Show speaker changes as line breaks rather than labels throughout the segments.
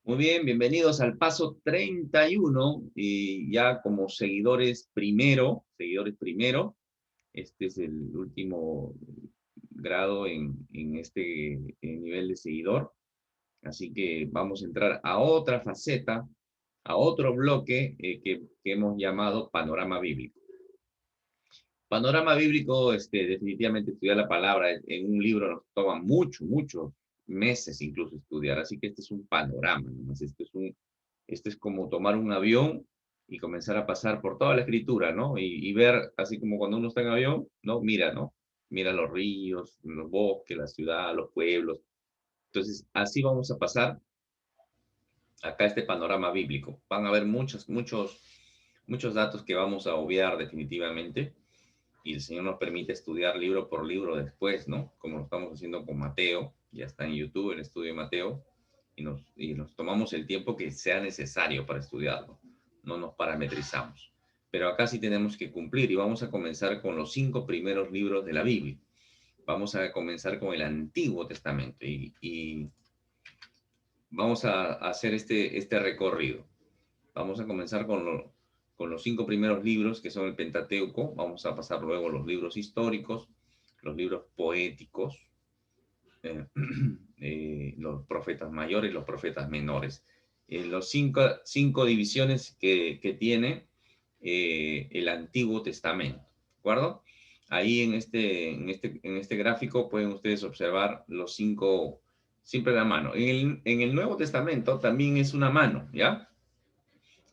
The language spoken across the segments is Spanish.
Muy bien, bienvenidos al paso 31 y ya como seguidores primero, este es el último grado en este nivel de seguidor, así que vamos a entrar a otra faceta, a otro bloque que hemos llamado panorama bíblico. Panorama bíblico, definitivamente estudiar la palabra en un libro nos toma muchos meses incluso estudiar, así que este es un panorama, nomás, este es como tomar un avión y comenzar a pasar por toda la escritura, ¿no? Y ver, así como cuando uno está en avión, ¿no? Mira, ¿no? Mira los ríos, los bosques, la ciudad, los pueblos. Entonces, así vamos a pasar acá este panorama bíblico. Van a haber muchos datos que vamos a obviar definitivamente, y el Señor nos permite estudiar libro por libro después, ¿no? Como lo estamos haciendo con Mateo, ya está en YouTube el estudio de Mateo, y nos tomamos el tiempo que sea necesario para estudiarlo, no nos parametrizamos. Pero acá sí tenemos que cumplir y vamos a comenzar con los 5 primeros libros de la Biblia. Vamos a comenzar con el Antiguo Testamento y vamos a hacer este recorrido. Vamos a comenzar con los 5 primeros libros, que son el Pentateuco. Vamos a pasar luego los libros históricos, los libros poéticos, eh, los profetas mayores y los profetas menores. Los cinco divisiones que tiene el Antiguo Testamento. ¿De acuerdo? Ahí en este gráfico pueden ustedes observar los cinco, siempre la mano. En el Nuevo Testamento también es una mano, ¿ya?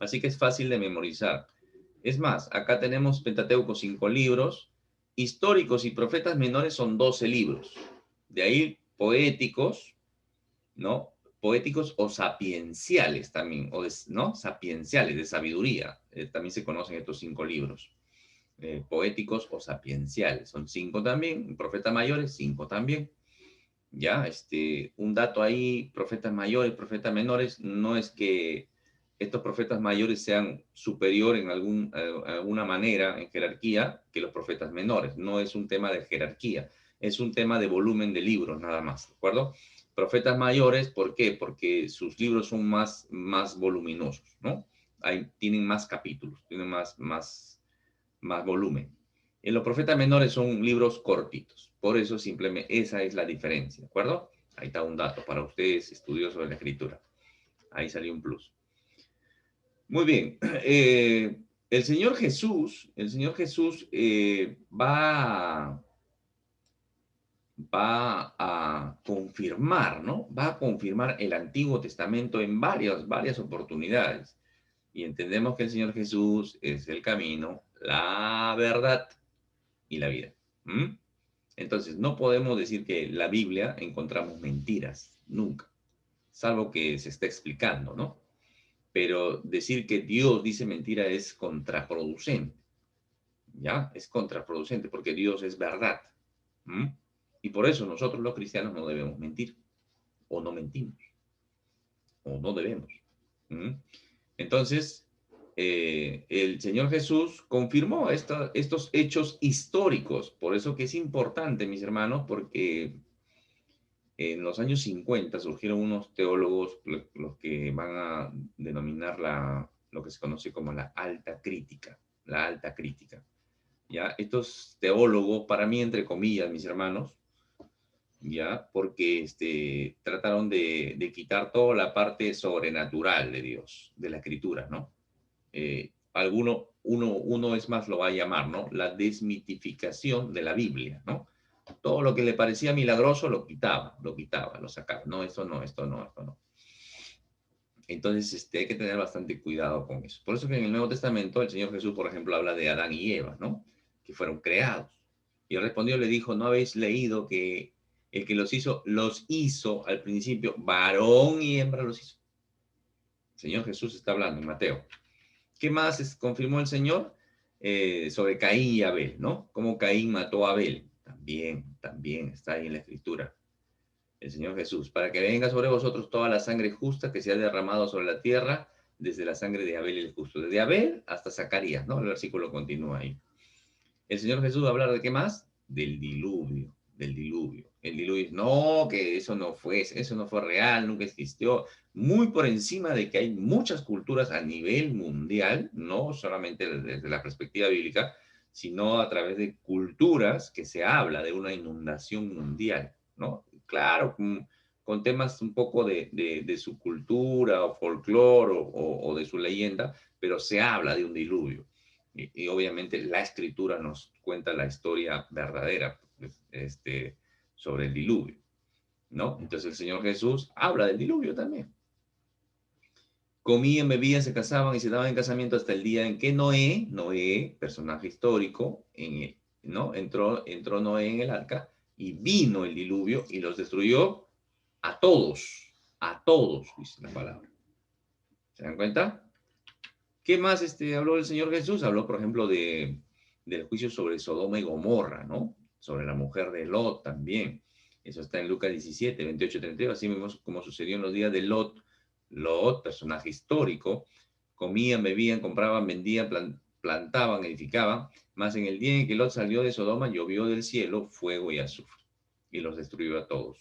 Así que es fácil de memorizar. Es más, acá tenemos Pentateuco 5 libros, históricos y profetas menores son 12 libros. De ahí poéticos, ¿no? Poéticos o sapienciales también, ¿no? Sapienciales, de sabiduría. También se conocen estos 5 libros. Poéticos o sapienciales, son 5 también. Profetas mayores, 5 también. Ya, un dato ahí, profetas mayores, profetas menores, no es que estos profetas mayores sean superior en alguna manera en jerarquía que los profetas menores. No es un tema de jerarquía, es un tema de volumen de libros nada más, ¿de acuerdo? Profetas mayores, ¿por qué? Porque sus libros son más voluminosos, ¿no? Tienen más capítulos, tienen más volumen. Los profetas menores son libros cortitos, por eso simplemente esa es la diferencia, ¿de acuerdo? Ahí está un dato para ustedes, estudiosos de la escritura. Ahí salió un plus. Muy bien. El Señor Jesús va a confirmar, ¿no? Va a confirmar el Antiguo Testamento en varias oportunidades. Y entendemos que el Señor Jesús es el camino, la verdad y la vida. ¿Mm? Entonces, no podemos decir que en la Biblia encontramos mentiras, nunca, salvo que se está explicando, ¿no? Pero decir que Dios dice mentira es contraproducente, ¿ya? Es contraproducente porque Dios es verdad. ¿Mm? Y por eso nosotros los cristianos no debemos mentir, o no mentimos, o no debemos. ¿Mm? Entonces, el Señor Jesús confirmó estos hechos históricos. Por eso que es importante, mis hermanos, porque en los años 50 surgieron unos teólogos, los que van a denominar lo que se conoce como la alta crítica. ¿Ya? Estos teólogos, para mí, entre comillas, mis hermanos, ¿ya? Porque trataron de quitar toda la parte sobrenatural de Dios, de la escritura, ¿no? Uno es más lo va a llamar, ¿no? La desmitificación de la Biblia, ¿no? Todo lo que le parecía milagroso lo sacaba. No, esto no, esto no, esto no. Entonces, hay que tener bastante cuidado con eso. Por eso que en el Nuevo Testamento el Señor Jesús, por ejemplo, habla de Adán y Eva, ¿no? Que fueron creados. Y él respondió, le dijo, ¿no habéis leído que el que los hizo al principio, varón y hembra los hizo? El Señor Jesús está hablando en Mateo. ¿Qué más confirmó el Señor? Sobre Caín y Abel, ¿no? Cómo Caín mató a Abel. También está ahí en la Escritura. El Señor Jesús, para que venga sobre vosotros toda la sangre justa que se ha derramado sobre la tierra, desde la sangre de Abel el justo. Desde Abel hasta Zacarías, ¿no? El versículo continúa ahí. El Señor Jesús va a hablar de qué más? Del diluvio. del diluvio. El diluvio, no, que eso no fue real, nunca existió. Muy por encima de que hay muchas culturas a nivel mundial, no solamente desde la perspectiva bíblica, sino a través de culturas que se habla de una inundación mundial, ¿no? Claro, con temas un poco de su cultura o folclore o de su leyenda, pero se habla de un diluvio. Y obviamente la escritura nos cuenta la historia verdadera pues, sobre el diluvio, ¿no? Entonces el Señor Jesús habla del diluvio también. Comían, bebían, se casaban y se daban en casamiento hasta el día en que Noé, personaje histórico, ¿no? Entró Noé en el arca y vino el diluvio y los destruyó a todos, dice la palabra. ¿Se dan cuenta? ¿Qué más habló el Señor Jesús? Habló, por ejemplo, del juicio sobre Sodoma y Gomorra, ¿no? Sobre la mujer de Lot también. Eso está en Lucas 17, 28, 32. Así mismo como sucedió en los días de Lot. Lot, personaje histórico, comían, bebían, compraban, vendían, plantaban, edificaban. Mas en el día en que Lot salió de Sodoma, llovió del cielo fuego y azufre, y los destruyó a todos.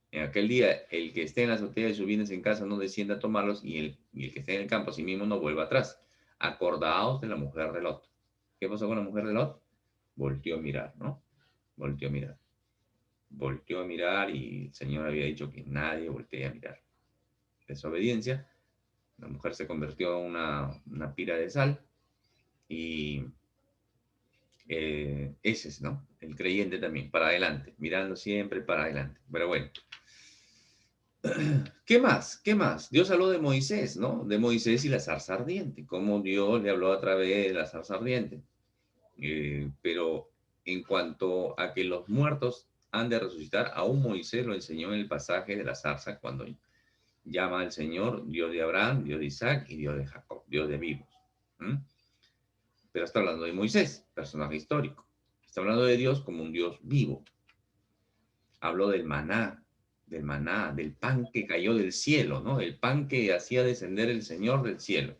En aquel día, el que esté en la azotea de sus bienes en casa no descienda a tomarlos, y el que esté en el campo a sí mismo no vuelva atrás. Acordaos de la mujer de Lot. ¿Qué pasó con la mujer de Lot? Volteó a mirar, ¿no? Volteó a mirar. Volteó a mirar y el Señor había dicho que nadie voltee a mirar. Desobediencia. La mujer se convirtió en una pira de sal y ese es, ¿no? El creyente también, para adelante, mirando siempre para adelante. Pero bueno. ¿Qué más? ¿Qué más? Dios habló de Moisés, ¿no? De Moisés y la zarza ardiente. Cómo Dios le habló a través de la zarza ardiente. Pero en cuanto a que los muertos han de resucitar, aún Moisés lo enseñó en el pasaje de la zarza cuando llama al Señor Dios de Abraham, Dios de Isaac y Dios de Jacob, Dios de vivos. ¿Mm? Pero está hablando de Moisés, personaje histórico. Está hablando de Dios como un Dios vivo. Habló del maná, del pan que cayó del cielo, ¿no? El pan que hacía descender el Señor del cielo.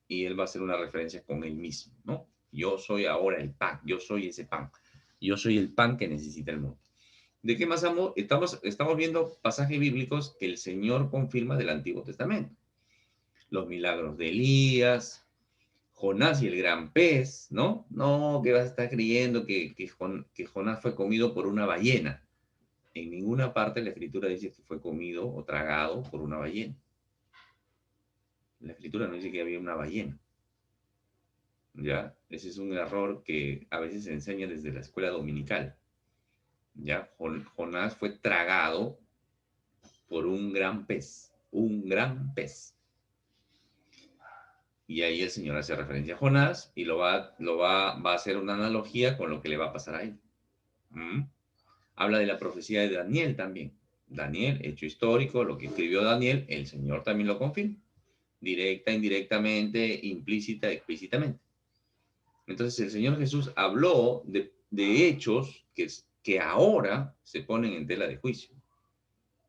Y él va a hacer una referencia con él mismo, ¿no? Yo soy ahora el pan, yo soy ese pan. Yo soy el pan que necesita el mundo. ¿De qué más estamos viendo pasajes bíblicos que el Señor confirma del Antiguo Testamento? Los milagros de Elías, Jonás y el gran pez, ¿no? No, que vas a estar creyendo que Jonás fue comido por una ballena. En ninguna parte la Escritura dice que fue comido o tragado por una ballena. La Escritura no dice que había una ballena. ¿Ya? Ese es un error que a veces se enseña desde la escuela dominical. ¿Ya? Jonás fue tragado por un gran pez. Un gran pez. Y ahí el Señor hace referencia a Jonás y va a hacer una analogía con lo que le va a pasar a él. ¿Mm? Habla de la profecía de Daniel también. Daniel, hecho histórico, lo que escribió Daniel, el Señor también lo confirma. Directa, indirectamente, implícita, explícitamente. Entonces el Señor Jesús habló de hechos que ahora se ponen en tela de juicio,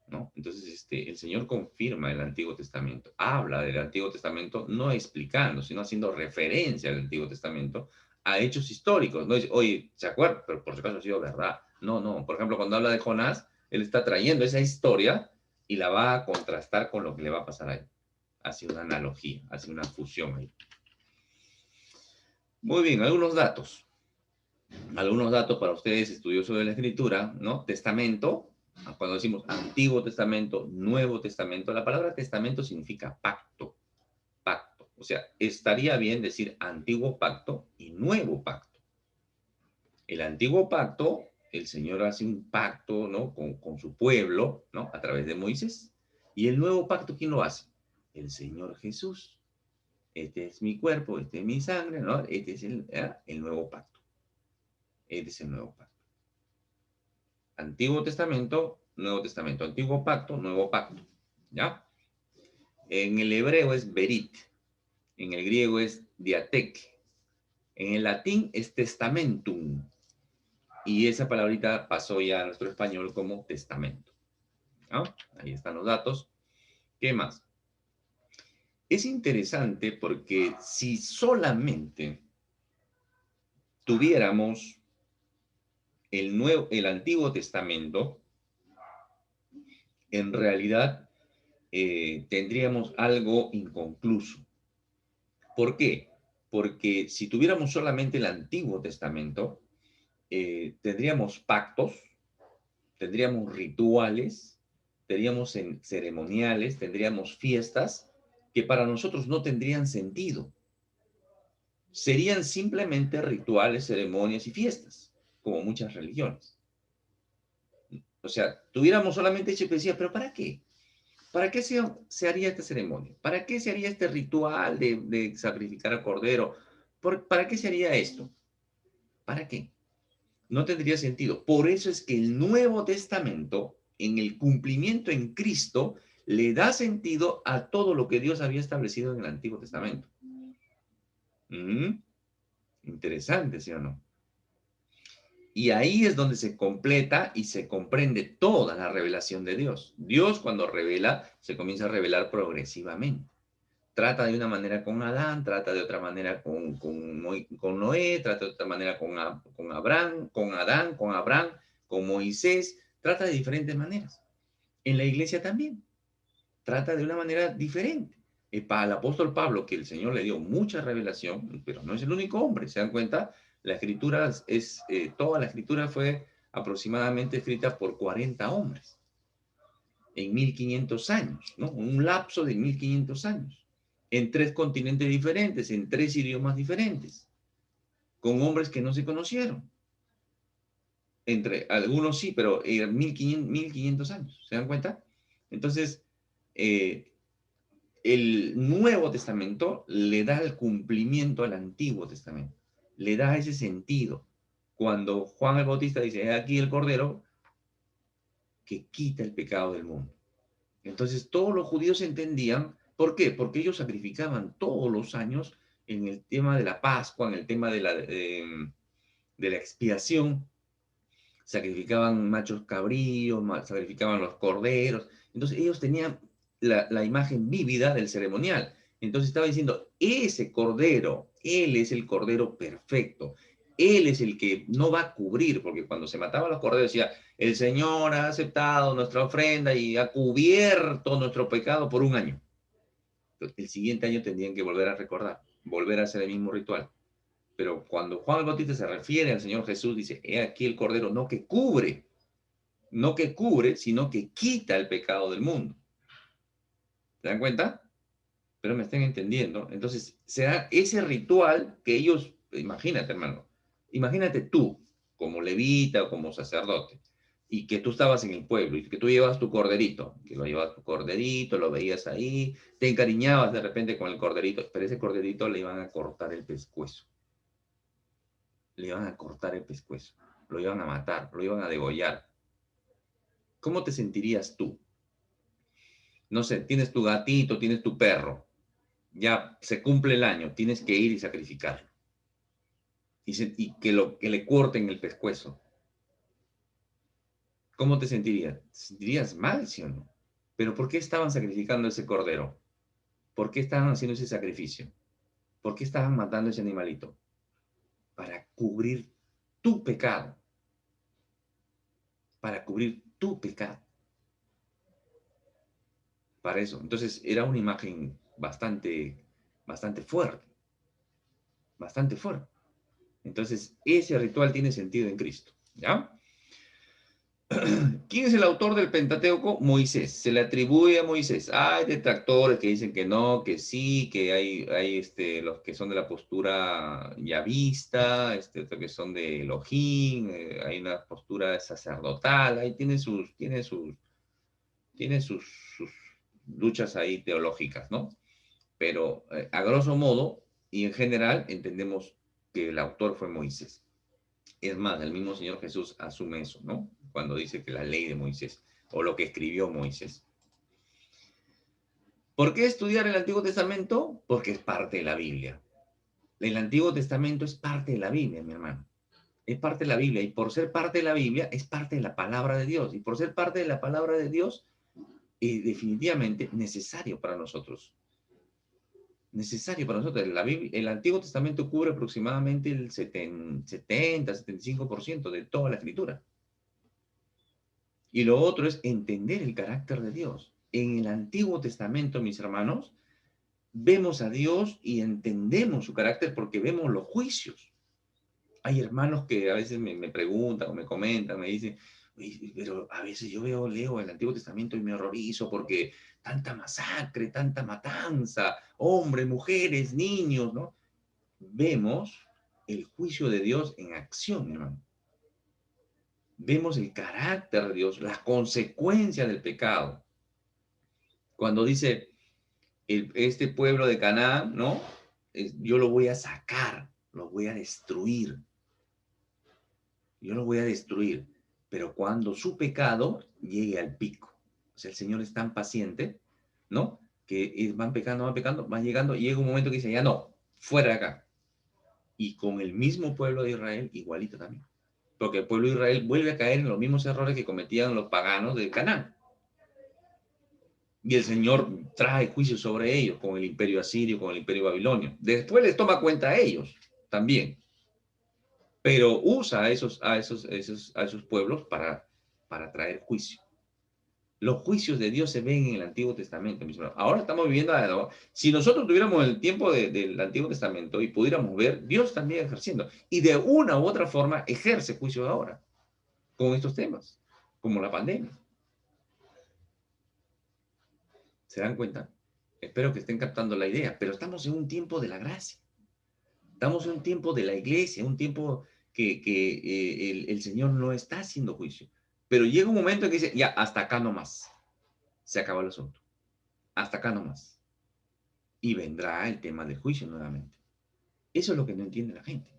¿no? Entonces el Señor confirma el Antiguo Testamento, habla del Antiguo Testamento no explicando, sino haciendo referencia al Antiguo Testamento a hechos históricos. No dice, oye, ¿se acuerdan? Pero por si acaso ha sido verdad. No, no. Por ejemplo, cuando habla de Jonás, él está trayendo esa historia y la va a contrastar con lo que le va a pasar a él. Hace una analogía, hace una fusión ahí. Muy bien, algunos datos. Algunos datos para ustedes, estudiosos de la Escritura, ¿no? Testamento, cuando decimos Antiguo Testamento, Nuevo Testamento, la palabra testamento significa pacto, pacto. O sea, estaría bien decir Antiguo Pacto y Nuevo Pacto. El Antiguo Pacto, el Señor hace un pacto, ¿no? Con su pueblo, ¿no? A través de Moisés. Y el Nuevo Pacto, ¿quién lo hace? El Señor Jesús. Este es mi cuerpo, este es mi sangre, ¿no? Este es el Nuevo Pacto. Este es el Nuevo Pacto. Antiguo Testamento, Nuevo Testamento. Antiguo Pacto, Nuevo Pacto. ¿Ya? En el hebreo es berit. En el griego es diatek. En el latín es testamentum. Y esa palabrita pasó ya a nuestro español como testamento. ¿No? Ahí están los datos. ¿Qué más? Es interesante porque si solamente tuviéramos el Antiguo Testamento, en realidad tendríamos algo inconcluso. ¿Por qué? Porque si tuviéramos solamente el Antiguo Testamento, tendríamos pactos, tendríamos rituales, tendríamos ceremoniales, tendríamos fiestas que para nosotros no tendrían sentido. Serían simplemente rituales, ceremonias y fiestas, como muchas religiones. O sea, tuviéramos solamente eso y decía, ¿pero para qué? ¿Para qué se haría esta ceremonia? ¿Para qué se haría este ritual de sacrificar al cordero? ¿Para qué se haría esto? ¿Para qué? No tendría sentido. Por eso es que el Nuevo Testamento, en el cumplimiento en Cristo, le da sentido a todo lo que Dios había establecido en el Antiguo Testamento. Interesante, ¿sí o no? Y ahí es donde se completa y se comprende toda la revelación de Dios. Dios, cuando revela, se comienza a revelar progresivamente. Trata de una manera con Adán, trata de otra manera con Noé, trata de otra manera con Abraham, con Adán, con Abraham, con Moisés. Trata de diferentes maneras. En la iglesia también. Trata de una manera diferente. Para el apóstol Pablo, que el Señor le dio mucha revelación, pero no es el único hombre, ¿se dan cuenta? La escritura toda la escritura fue aproximadamente escrita por 40 hombres en 1500 años, ¿no? Un lapso de 1500 años, en 3 continentes diferentes, en 3 idiomas diferentes, con hombres que no se conocieron. Entre algunos sí, pero 1500 años, ¿se dan cuenta? Entonces, el Nuevo Testamento le da el cumplimiento al Antiguo Testamento, le da ese sentido. Cuando Juan el Bautista dice, "He aquí el Cordero que quita el pecado del mundo". Entonces todos los judíos entendían, ¿por qué? Porque ellos sacrificaban todos los años en el tema de la Pascua, en el tema de la expiación, sacrificaban machos cabríos, sacrificaban los corderos. Entonces ellos tenían la imagen vívida del ceremonial. Entonces estaba diciendo, ese cordero, él es el cordero perfecto. Él es el que no va a cubrir, porque cuando se mataban los corderos decía, el Señor ha aceptado nuestra ofrenda y ha cubierto nuestro pecado por un año. Entonces, el siguiente año tendrían que volver a recordar, volver a hacer el mismo ritual. Pero cuando Juan el Bautista se refiere al Señor Jesús, dice, he aquí el cordero, no que cubre, sino que quita el pecado del mundo. ¿Se dan cuenta? Pero me están entendiendo. Entonces, será ese ritual que ellos, imagínate, hermano, imagínate tú, como levita o como sacerdote, y que tú estabas en el pueblo, y que tú llevas tu corderito, que lo llevas tu corderito, lo veías ahí, te encariñabas de repente con el corderito, pero ese corderito le iban a cortar el pescuezo. Le iban a cortar el pescuezo, lo iban a matar, lo iban a degollar. ¿Cómo te sentirías tú? No sé, tienes tu gatito, tienes tu perro, ya se cumple el año, tienes que ir y sacrificarlo. Y que le corten el pescuezo. ¿Cómo te sentirías? ¿Te sentirías mal, sí o no? Pero ¿por qué estaban sacrificando ese cordero? ¿Por qué estaban haciendo ese sacrificio? ¿Por qué estaban matando ese animalito? Para cubrir tu pecado. Para cubrir tu pecado. Para eso. Entonces era una imagen bastante fuerte. Bastante fuerte. Entonces ese ritual tiene sentido en Cristo. ¿Ya? ¿Quién es el autor del Pentateuco? Moisés. Se le atribuye a Moisés. Hay detractores que dicen que no, que sí, que hay los que son de la postura yavista, otros que son de Elohim, hay una postura sacerdotal, ahí tiene sus luchas ahí teológicas, ¿no? Pero a grosso modo y en general entendemos que el autor fue Moisés. Es más, el mismo Señor Jesús asume eso, ¿no? Cuando dice que la ley de Moisés, o lo que escribió Moisés. ¿Por qué estudiar el Antiguo Testamento? Porque es parte de la Biblia. El Antiguo Testamento es parte de la Biblia, mi hermano. Es parte de la Biblia, y por ser parte de la Biblia, es parte de la palabra de Dios. Y por ser parte de la palabra de Dios, es definitivamente necesario para nosotros. necesario para nosotros. El Antiguo Testamento cubre aproximadamente el 70-75% de toda la escritura. Y lo otro es entender el carácter de Dios. En el Antiguo Testamento, mis hermanos, vemos a Dios y entendemos su carácter porque vemos los juicios. Hay hermanos que a veces me preguntan o me comentan, me dicen, pero a veces leo el Antiguo Testamento y me horrorizo porque tanta masacre, tanta matanza, hombres, mujeres, niños, ¿no? Vemos el juicio de Dios en acción, hermano. Vemos el carácter de Dios, las consecuencias del pecado. Cuando dice este pueblo de Canaán, ¿no? Yo lo voy a sacar, lo voy a destruir. Yo lo voy a destruir. Pero cuando su pecado llegue al pico. O sea, el Señor es tan paciente, ¿no? Que van pecando, van llegando, y llega un momento que dice, ya no, fuera de acá. Y con el mismo pueblo de Israel, igualito también. Porque el pueblo de Israel vuelve a caer en los mismos errores que cometían los paganos de Canaán. Y el Señor trae juicio sobre ellos con el imperio asirio, con el imperio babilonio. Después les toma cuenta a ellos también. Pero usa a esos pueblos para traer juicio. Los juicios de Dios se ven en el Antiguo Testamento, mis hermanos. Ahora estamos viviendo, si nosotros tuviéramos el tiempo del Antiguo Testamento y pudiéramos ver, Dios también ejerciendo. Y de una u otra forma ejerce juicio ahora con estos temas, como la pandemia. ¿Se dan cuenta? Espero que estén captando la idea, pero estamos en un tiempo de la gracia. Estamos en un tiempo de la iglesia, un tiempo que el Señor no está haciendo juicio. Pero llega un momento en que dice, ya, hasta acá nomás. Se acabó el asunto. Hasta acá nomás. Y vendrá el tema del juicio nuevamente. Eso es lo que no entiende la gente.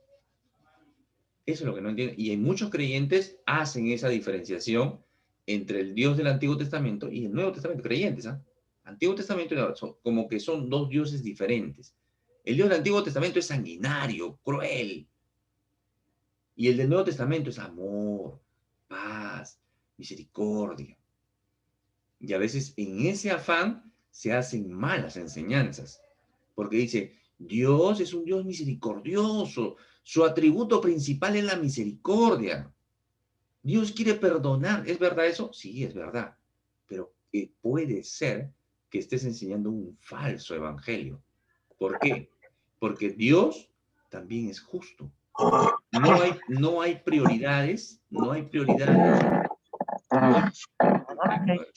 Eso es lo que no entiende. Y hay muchos creyentes hacen esa diferenciación entre el Dios del Antiguo Testamento y el Nuevo Testamento. Creyentes, ¿ah? Antiguo Testamento como que son dos dioses diferentes. El Dios del Antiguo Testamento es sanguinario, cruel. Y el del Nuevo Testamento es amor, paz, misericordia. Y a veces en ese afán se hacen malas enseñanzas. Porque dice, Dios es un Dios misericordioso. Su atributo principal es la misericordia. Dios quiere perdonar. ¿Es verdad eso? Sí, es verdad. Pero puede ser que estés enseñando un falso evangelio. ¿Por qué? Porque Dios también es justo. No hay prioridades, no hay prioridades.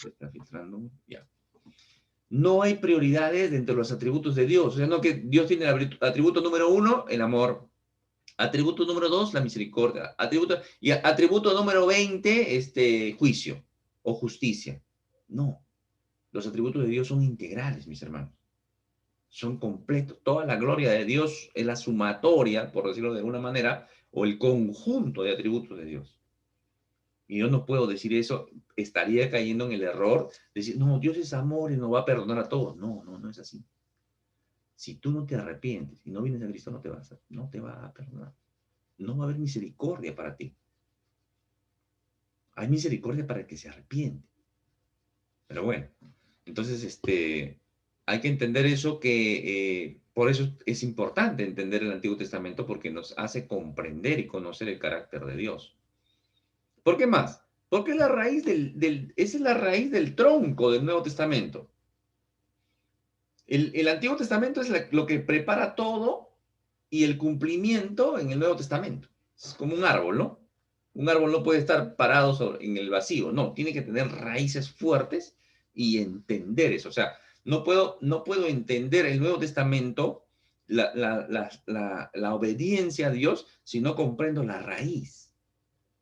Está filtrando, ya. No hay prioridades dentro de los atributos de Dios. O sea, no que Dios tiene el atributo número 1, el amor. Atributo número 2, la misericordia. Atributo número 20, juicio o justicia. No. Los atributos de Dios son integrales, mis hermanos. Son completos. Toda la gloria de Dios es la sumatoria, por decirlo de alguna manera, o el conjunto de atributos de Dios. Y yo no puedo decir eso, estaría cayendo en el error de decir, no, Dios es amor y nos va a perdonar a todos. No, no, no es así. Si tú no te arrepientes y no vienes a Cristo, no te va a perdonar. No va a haber misericordia para ti. Hay misericordia para el que se arrepiente. Pero bueno, entonces hay que entender eso por eso es importante entender el Antiguo Testamento porque nos hace comprender y conocer el carácter de Dios. ¿Por qué más? Porque es la raíz esa es la raíz del tronco del Nuevo Testamento. El Antiguo Testamento es lo que prepara todo y el cumplimiento en el Nuevo Testamento. Es como un árbol, ¿no? Un árbol no puede estar parado en el vacío, no, tiene que tener raíces fuertes y entender eso. O sea, no puedo entender el Nuevo Testamento, la obediencia a Dios, si no comprendo la raíz,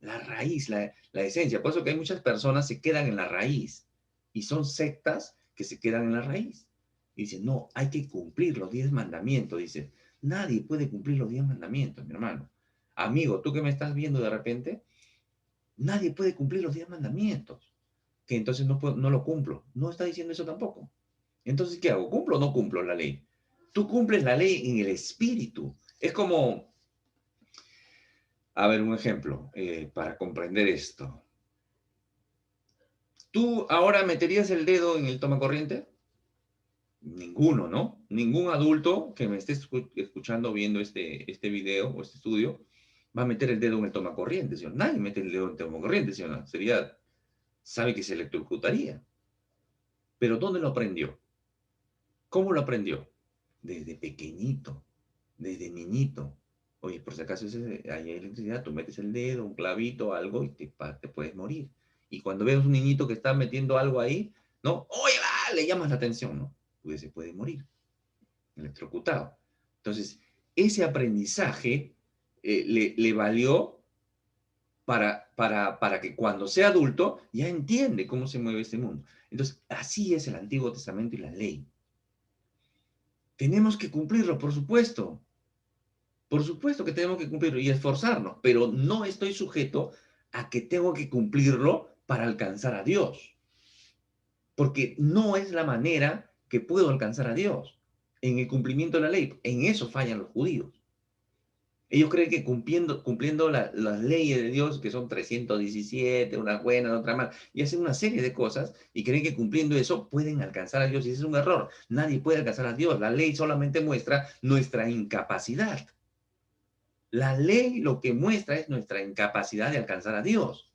la esencia. Por eso que hay muchas personas que se quedan en la raíz y son sectas que se quedan en la raíz. Y dicen, no, hay que cumplir los 10 mandamientos. Dice, nadie puede cumplir los 10 mandamientos, mi hermano. Amigo, tú que me estás viendo de repente, nadie puede cumplir los 10 mandamientos. Que entonces no lo cumplo. No está diciendo eso tampoco. Entonces, ¿qué hago? ¿Cumplo o no cumplo la ley? Tú cumples la ley en el espíritu. Es como, a ver, un ejemplo para comprender esto. ¿Tú ahora meterías el dedo en el tomacorriente? Ninguno, ¿no? Ningún adulto que me esté escuchando, viendo este video o este estudio, va a meter el dedo en el tomacorriente, ¿sí o no? Nadie mete el dedo en el tomacorriente, ¿sí o no? Sabe que se electrocutaría. Pero ¿dónde lo aprendió? ¿Cómo lo aprendió? Desde pequeñito, desde niñito. Oye, por si acaso hay electricidad, tú metes el dedo, un clavito, algo, y te puedes morir. Y cuando ves un niñito que está metiendo algo ahí, ¿no? Oye, va, le llamas la atención, ¿no? Pues se puede morir, electrocutado. Entonces, ese aprendizaje le valió para que cuando sea adulto ya entiende cómo se mueve este mundo. Entonces, así es el Antiguo Testamento y la ley. Tenemos que cumplirlo, por supuesto. Por supuesto que tenemos que cumplirlo y esforzarnos, pero no estoy sujeto a que tengo que cumplirlo para alcanzar a Dios, porque no es la manera que puedo alcanzar a Dios, en el cumplimiento de la ley. En eso fallan los judíos. Ellos creen que cumpliendo las leyes de Dios, que son 317, unas buenas, otras malas, y hacen una serie de cosas, y creen que cumpliendo eso pueden alcanzar a Dios, y ese es un error. Nadie puede alcanzar a Dios. La ley solamente muestra nuestra incapacidad. La ley lo que muestra es nuestra incapacidad de alcanzar a Dios.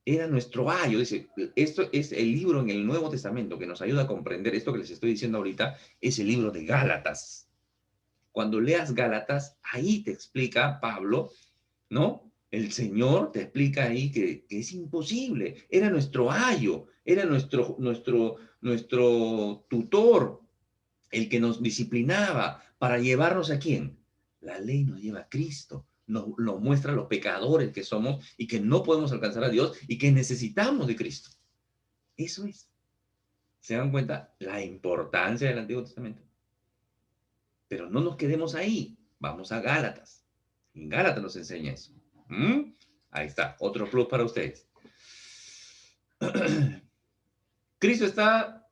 Era nuestro ayo. Dice, esto es el libro en el Nuevo Testamento que nos ayuda a comprender esto que les estoy diciendo ahorita, es el libro de Gálatas. Cuando leas Gálatas, ahí te explica Pablo, ¿no? El Señor te explica ahí que es imposible. Era nuestro ayo, era nuestro tutor, el que nos disciplinaba para llevarnos a quién. La ley nos lleva a Cristo, nos muestra los pecadores que somos y que no podemos alcanzar a Dios y que necesitamos de Cristo. Eso es. ¿Se dan cuenta la importancia del Antiguo Testamento? Pero no nos quedemos ahí. Vamos a Gálatas. En Gálatas nos enseña eso. ¿Mm? Ahí está, otro plus para ustedes. Cristo está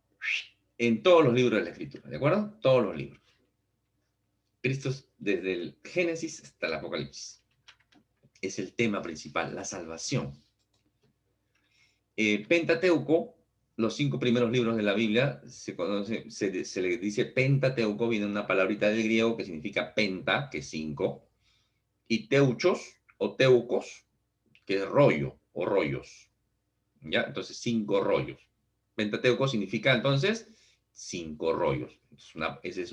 en todos los libros de la Escritura, ¿de acuerdo? Todos los libros. Cristo es desde el Génesis hasta el Apocalipsis. Es el tema principal, la salvación. Pentateuco, los 5 primeros libros de la Biblia, se le dice Pentateuco, viene una palabrita del griego que significa penta, que es 5, y teuchos o teucos, que es rollo o rollos. ¿Ya? Entonces, 5 rollos. Pentateuco significa entonces 5 rollos. Ese es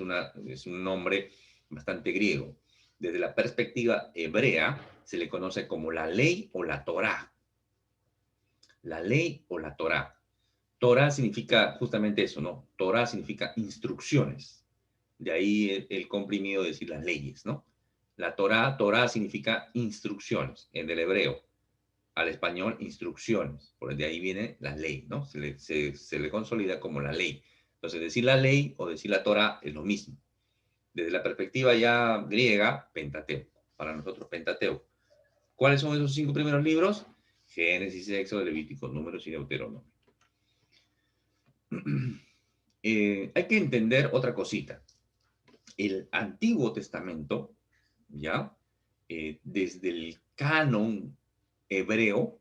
un nombre bastante griego. Desde la perspectiva hebrea, se le conoce como la ley o la Torá. La ley o la Torá. Torá significa justamente eso, ¿no? Torá significa instrucciones. De ahí el comprimido de decir las leyes, ¿no? La Torá significa instrucciones, en el hebreo. Al español, instrucciones. Por de ahí viene la ley, ¿no? Se le consolida como la ley. Entonces, decir la ley o decir la Torá es lo mismo. Desde la perspectiva ya griega, Pentateuco. Para nosotros, Pentateuco. ¿Cuáles son esos 5 primeros libros? Génesis, Éxodo, Levítico, Números y Deuteronomio. Hay que entender otra cosita. El Antiguo Testamento, ¿ya? Desde el canon hebreo,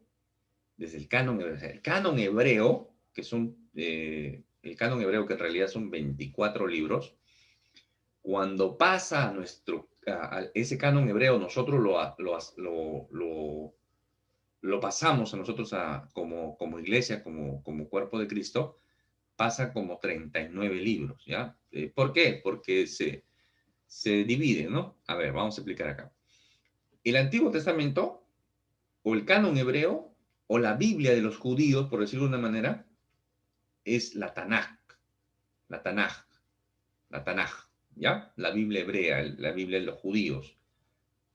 el canon hebreo, que son, el canon hebreo que en realidad son 24 libros, cuando pasa a ese canon hebreo, nosotros lo pasamos a nosotros como iglesia, como cuerpo de Cristo, pasa como 39 libros, ¿ya? ¿Por qué? Porque se divide, ¿no? A ver, vamos a explicar acá. El Antiguo Testamento, o el canon hebreo, o la Biblia de los judíos, por decirlo de una manera, es la Tanaj, la Tanaj, la Tanaj, ¿ya? La Biblia hebrea, la Biblia de los judíos,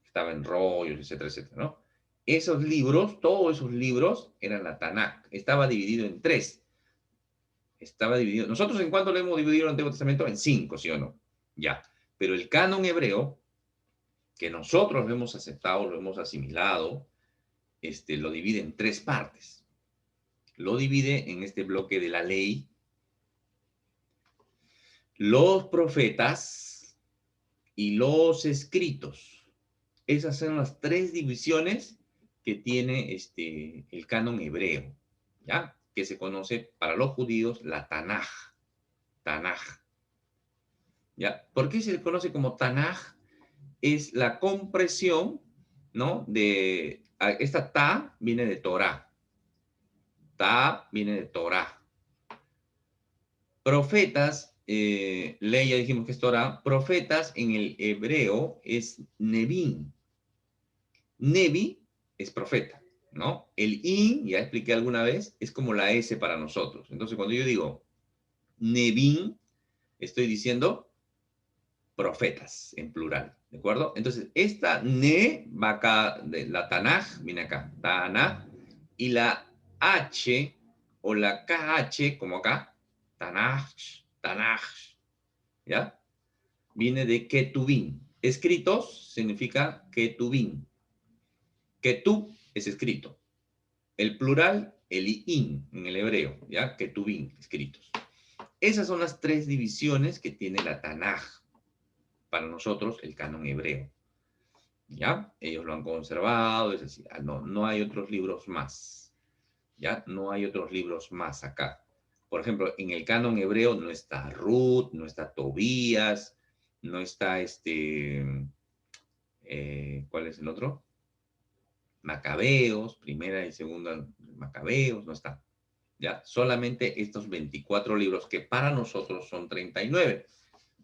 estaba en rollos, etcétera, etcétera, ¿no? Esos libros, todos esos libros, eran la Tanaj, estaba dividido en 3. Estaba dividido. ¿Nosotros en cuánto le hemos dividido el Antiguo Testamento? En 5, ¿sí o no? Ya. Pero el canon hebreo, que nosotros lo hemos aceptado, lo hemos asimilado, lo divide en 3 partes. Lo divide en este bloque de la ley, los profetas y los escritos. Esas son las 3 divisiones que tiene el canon hebreo, ¿ya? Que se conoce para los judíos la Tanaj. Tanaj. ¿Ya? ¿Por qué se le conoce como Tanaj? Es la compresión, ¿no? Esta Ta viene de Torah. Ta viene de Torah. Profetas, ley ya dijimos que es Torah. Profetas en el hebreo es Nevim. Nevi es profeta, ¿no? El in, ya expliqué alguna vez, es como la S para nosotros. Entonces, cuando yo digo Nevim, estoy diciendo profetas en plural, ¿de acuerdo? Entonces, esta ne va acá, de la Tanaj, viene acá, Tanaj, y la H o la KH, como acá, Tanaj, Tanaj, ¿ya? Viene de Ketuvim. Escritos significa Ketuvim. Ketub es escrito. El plural, el in, en el hebreo, ¿ya? Ketuvim, escritos. Esas son las tres divisiones que tiene la Tanaj. Para nosotros, el canon hebreo. ¿Ya? Ellos lo han conservado, es decir, no hay otros libros más. ¿Ya? No hay otros libros más acá. Por ejemplo, en el canon hebreo no está Ruth, no está Tobías, no está ¿cuál es el otro? Macabeos, primera y segunda Macabeos, no está. ¿Ya? Solamente estos 24 libros que para nosotros son 39.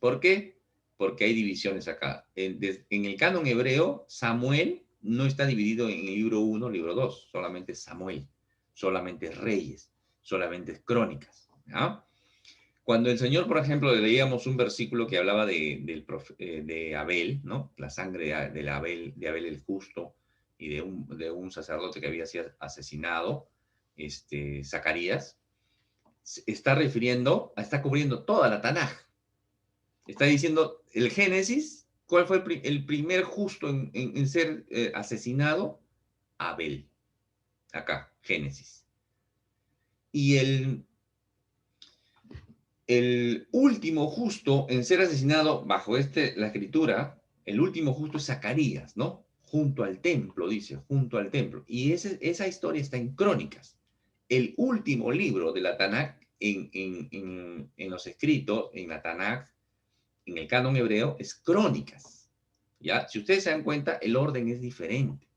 ¿Por qué? Porque hay divisiones acá. En el canon hebreo, Samuel no está dividido en el libro 1, libro 2, solamente Samuel, solamente Reyes, solamente Crónicas. ¿Ya? Cuando el Señor, por ejemplo, leíamos un versículo que hablaba de Abel, ¿no? La sangre de Abel el justo y de un sacerdote que había sido asesinado, Zacarías, está cubriendo toda la Tanaj. Está diciendo el Génesis, ¿cuál fue el primer justo en ser asesinado? Abel. Acá, Génesis. Y el último justo en ser asesinado bajo la escritura, el último justo es Zacarías, ¿no? Junto al templo, dice, junto al templo. Y esa historia está en Crónicas. El último libro de la Tanaj en los escritos, en la Tanaj, en el canon hebreo, es Crónicas. ¿Ya? Si ustedes se dan cuenta, el orden es diferente.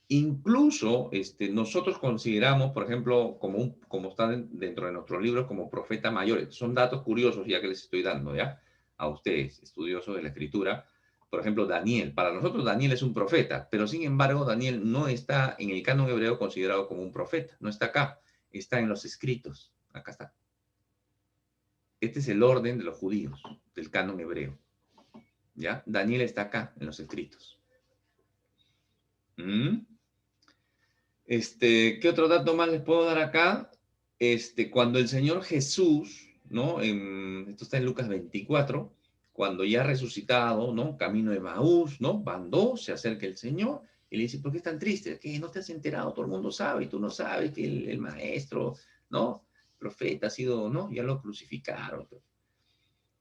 Incluso nosotros consideramos, por ejemplo, como están dentro de nuestros libros, como profeta mayor. Son datos curiosos ya que les estoy dando, ¿ya? A ustedes, estudiosos de la escritura. Por ejemplo, Daniel. Para nosotros Daniel es un profeta, pero sin embargo Daniel no está en el canon hebreo considerado como un profeta. No está acá. Está en los escritos. Acá está. Este es el orden de los judíos, del canon hebreo. ¿Ya? Daniel está acá, en los escritos. ¿Qué otro dato más les puedo dar acá? Cuando el Señor Jesús, ¿no? Esto está en Lucas 24, cuando ya resucitado, ¿no? Camino de Maús, ¿no? Van dos, se acerca el Señor y le dice, ¿por qué están tristes? ¿Que no te has enterado? Todo el mundo sabe y tú no sabes que el maestro, ¿no? Profeta ha sido, ¿no? Ya lo crucificaron.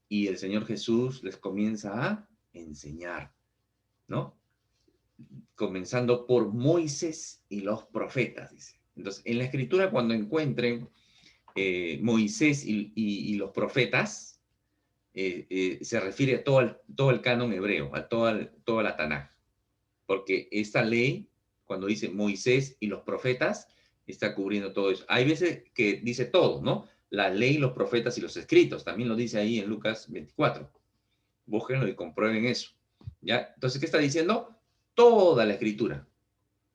Y el Señor Jesús les comienza a enseñar, ¿no? Comenzando por Moisés y los profetas, dice. Entonces, en la escritura, cuando encuentren Moisés y los profetas, se refiere a todo el canon hebreo, a toda la Tanaj. Porque esta ley, cuando dice Moisés y los profetas, está cubriendo todo eso. Hay veces que dice todo, ¿no? La ley, los profetas y los escritos. También lo dice ahí en Lucas 24. Búsquenlo y comprueben eso. ¿Ya? Entonces, ¿qué está diciendo? Toda la escritura.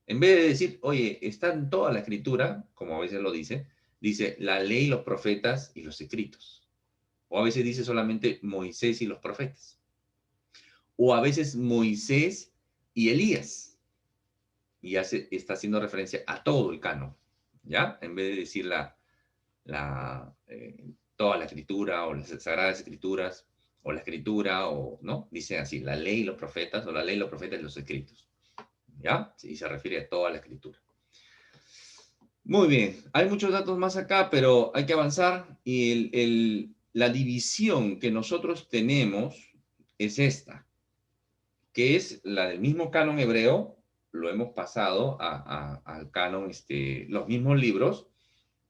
En vez de decir, oye, está en toda la escritura, como a veces lo dice la ley, los profetas y los escritos. O a veces dice solamente Moisés y los profetas. O a veces Moisés y Elías. Y ya está haciendo referencia a todo el canon. ¿Ya? En vez de decir toda la escritura o las sagradas escrituras o la escritura o, ¿no? Dice así, la ley, los profetas o la ley, los profetas y los escritos. ¿Ya? Y se refiere a toda la escritura. Muy bien, hay muchos datos más acá, pero hay que avanzar y la división que nosotros tenemos es esta, que es la del mismo canon hebreo, lo hemos pasado al canon, los mismos libros,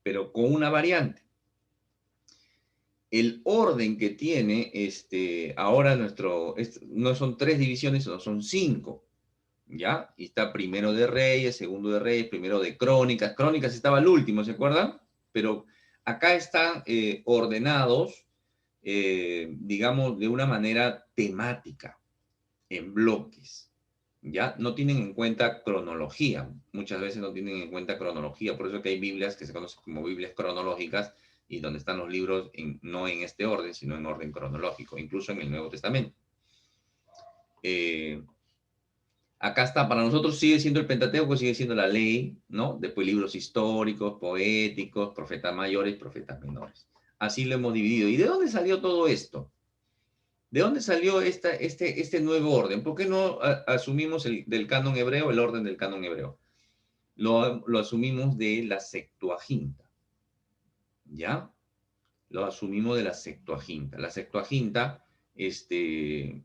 pero con una variante. el orden que tiene ahora no son 3 divisiones, sino son 5, ¿ya? Y está primero de Reyes, segundo de Reyes, primero de Crónicas. Crónicas estaba el último, ¿se acuerdan? Pero acá están ordenados, digamos, de una manera temática, en bloques, ¿ya? No tienen en cuenta cronología. Muchas veces no tienen en cuenta cronología. Por eso que hay Biblias que se conocen como Biblias cronológicas y donde están los libros no en este orden, sino en orden cronológico, incluso en el Nuevo Testamento. Acá está, para nosotros sigue siendo el Pentateuco, sigue siendo la ley, ¿no? Después libros históricos, poéticos, profetas mayores, profetas menores. Así lo hemos dividido. ¿Y de dónde salió todo esto? ¿De dónde salió este nuevo orden? ¿Por qué no asumimos del canon hebreo, el orden del canon hebreo? Lo asumimos de la Septuaginta, ¿ya? Lo asumimos de la Septuaginta. La Septuaginta, eh,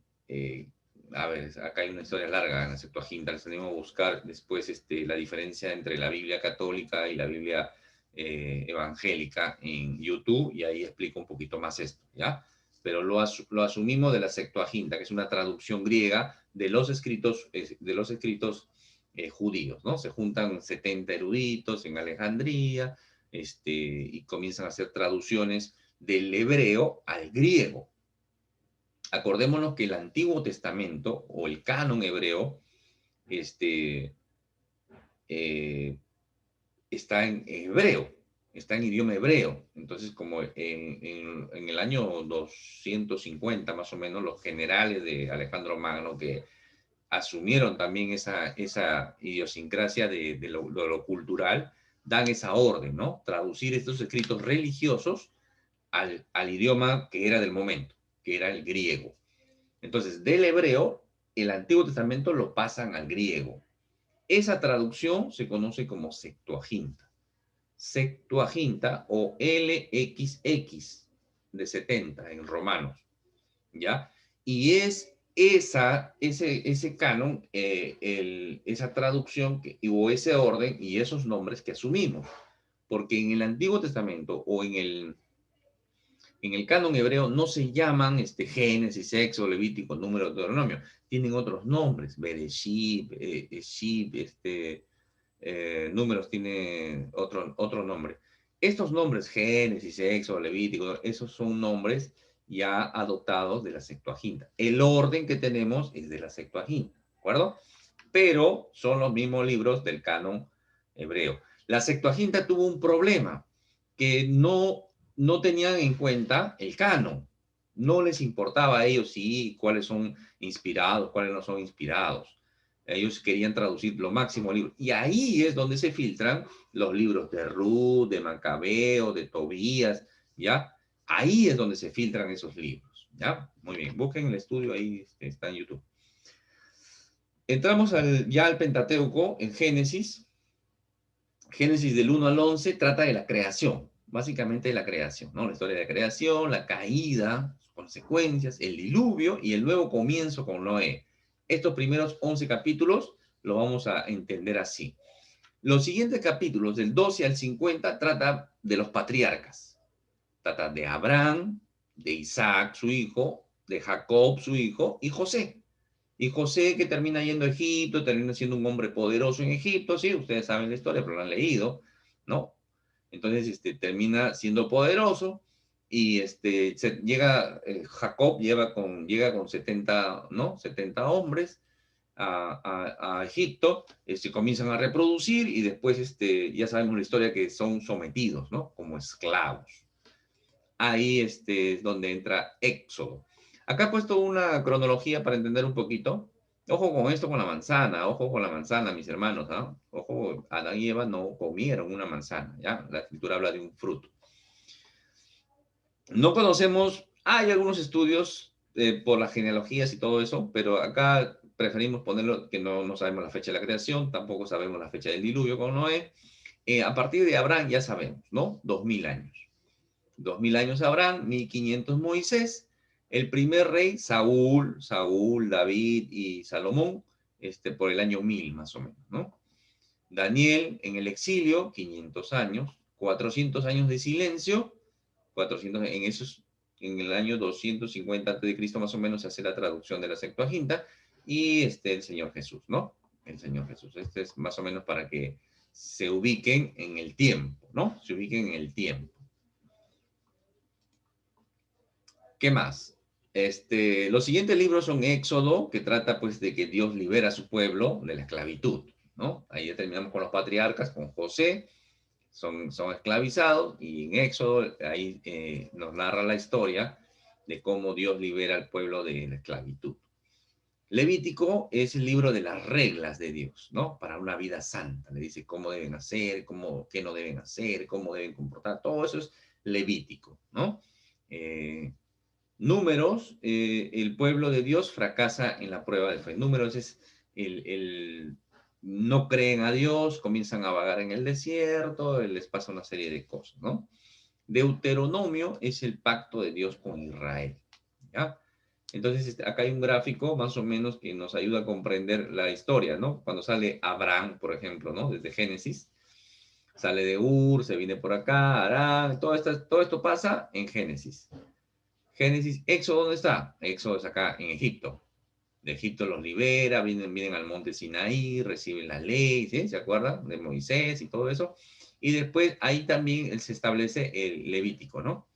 a ver, acá hay una historia larga en la Septuaginta, les tenemos que buscar después la diferencia entre la Biblia católica y la Biblia evangélica en YouTube, y ahí explico un poquito más esto, ¿ya? Pero lo asumimos de la Septuaginta, que es una traducción griega de los escritos judíos, ¿no? Se juntan 70 eruditos en Alejandría, y comienzan a hacer traducciones del hebreo al griego. Acordémonos que el Antiguo Testamento o el canon hebreo eh, está en hebreo, está en idioma hebreo. Entonces, como en el año 250 más o menos, los generales de Alejandro Magno, que asumieron también esa idiosincrasia de lo cultural, dan esa orden, ¿no? Traducir estos escritos religiosos al idioma que era del momento, que era el griego. Entonces, del hebreo, el Antiguo Testamento lo pasan al griego. Esa traducción se conoce como Septuaginta. Septuaginta o LXX de 70 en romanos, ¿ya? Y es ese canon, esa traducción o ese orden y esos nombres que asumimos. Porque en el Antiguo Testamento o en el canon hebreo no se llaman Génesis, Éxodo, Levítico, Número, Deuteronomio. Tienen otros nombres. Bereshit, Eshib, Números tiene otro nombre. Estos nombres, Génesis, Éxodo, Levítico, esos son nombres ya adoptados de la Septuaginta. El orden que tenemos es de la Septuaginta, ¿de acuerdo? Pero son los mismos libros del canon hebreo. La Septuaginta tuvo un problema, que no tenían en cuenta el canon. No les importaba a ellos si cuáles son inspirados, cuáles no son inspirados. Ellos querían traducir lo máximo libros. Y ahí es donde se filtran los libros de Ruth, de Macabeo, de Tobías, ¿ya? Ahí es donde se filtran esos libros, ¿ya? Muy bien, busquen el estudio, ahí está en YouTube. Entramos ya al Pentateuco, en Génesis. Génesis del 1 al 11 trata de la creación, básicamente de la creación, ¿no? La historia de la creación, la caída, sus consecuencias, el diluvio y el nuevo comienzo con Noé. Estos primeros 11 capítulos los vamos a entender así. Los siguientes capítulos, del 12 al 50, trata de los patriarcas. Trata de Abraham, de Isaac, su hijo, de Jacob, su hijo, y José. Y José, que termina yendo a Egipto, termina siendo un hombre poderoso en Egipto, sí, ustedes saben la historia, pero lo han leído, ¿no? Entonces, termina siendo poderoso y Jacob llega con 70, ¿no? 70 hombres a Egipto, comienzan a reproducir y después, ya sabemos la historia, que son sometidos, ¿no? Como esclavos. Ahí es donde entra Éxodo. Acá he puesto una cronología para entender un poquito. Ojo con esto, con la manzana, ojo con la manzana, mis hermanos, ¿ah? Ojo, Adán y Eva no comieron una manzana, ¿ya? La escritura habla de un fruto. No conocemos, hay algunos estudios por las genealogías y todo eso, pero acá preferimos ponerlo que no sabemos la fecha de la creación, tampoco sabemos la fecha del diluvio con Noé. A partir de Abraham ya sabemos, ¿no? 2000 años. 2000 años Abraham, 1500 Moisés, el primer rey Saúl, David y Salomón, por el año 1000 más o menos, ¿no? Daniel en el exilio, 500 años, 400 años de silencio, 400 en esos en el año 250 a.C. más o menos se hace la traducción de la Septuaginta, y el Señor Jesús, ¿no? El Señor Jesús. Este es más o menos para que se ubiquen en el tiempo, ¿no? Se ubiquen en el tiempo. ¿Qué más? Los siguientes libros son Éxodo, que trata pues de que Dios libera a su pueblo de la esclavitud, ¿no? Ahí ya terminamos con los patriarcas, con José, son esclavizados, y en Éxodo ahí nos narra la historia de cómo Dios libera al pueblo de la esclavitud. Levítico es el libro de las reglas de Dios, ¿no? Para una vida santa. Le dice cómo deben hacer, qué no deben hacer, cómo deben comportar. Todo eso es Levítico, ¿no? Números, el pueblo de Dios fracasa en la prueba de fe. Números es no creen a Dios, comienzan a vagar en el desierto, les pasa una serie de cosas, ¿no? Deuteronomio es el pacto de Dios con Israel, ¿ya? Entonces, acá hay un gráfico más o menos que nos ayuda a comprender la historia, ¿no? Cuando sale Abraham, por ejemplo, ¿no? Desde Génesis, sale de Ur, se viene por acá, Arán, todo esto pasa en Génesis. Génesis, Éxodo, ¿dónde está? Éxodo es acá en Egipto. De Egipto los libera, vienen al monte Sinaí, reciben la ley, ¿sí? ¿Se acuerdan? De Moisés y todo eso. Y después ahí también se establece el Levítico, ¿no?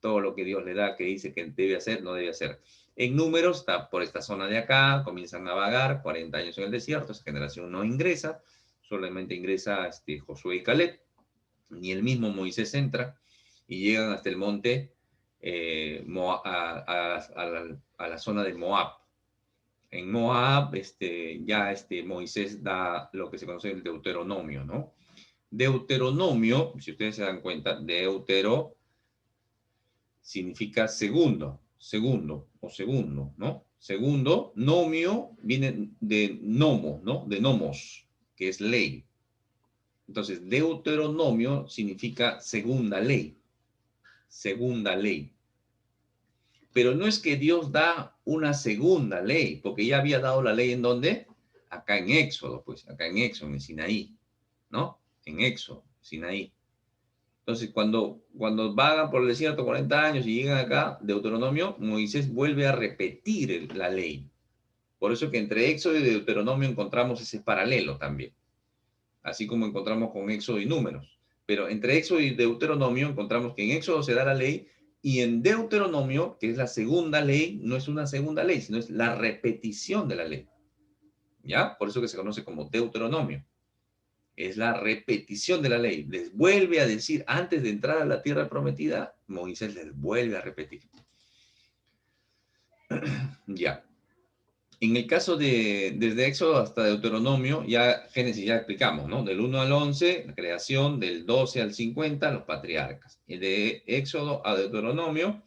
Todo lo que Dios le da, que dice que debe hacer, no debe hacer. En Números, está por esta zona de acá, comienzan a vagar, 40 años en el desierto, esa generación no ingresa, solamente ingresa Josué y Caleb, ni el mismo Moisés entra, y llegan hasta el monte, a la zona de Moab. En Moab, ya Moisés da lo que se conoce el Deuteronomio, ¿no? Deuteronomio, si ustedes se dan cuenta, Deutero significa segundo, o segundo, ¿no? Segundo, nomio viene de nomo, ¿no? De nomos, que es ley. Entonces, Deuteronomio significa segunda ley. Segunda ley. Pero no es que Dios da una segunda ley, porque ya había dado la ley ¿en dónde? Acá en Éxodo, pues, acá en Éxodo, en Sinaí, ¿no? En Éxodo, Sinaí. Entonces, cuando vagan por el desierto 40 años y llegan acá, Deuteronomio, Moisés vuelve a repetir la ley. Por eso que entre Éxodo y Deuteronomio encontramos ese paralelo también, así como encontramos con Éxodo y Números. Pero entre Éxodo y Deuteronomio encontramos que en Éxodo se da la ley, y en Deuteronomio, que es la segunda ley, no es una segunda ley, sino es la repetición de la ley. ¿Ya? Por eso que se conoce como Deuteronomio. Es la repetición de la ley. Les vuelve a decir, antes de entrar a la tierra prometida, Moisés les vuelve a repetir. Ya. En el caso desde Éxodo hasta Deuteronomio, ya Génesis ya explicamos, ¿no? Del 1 al 11, la creación, del 12 al 50, los patriarcas. Y de Éxodo a Deuteronomio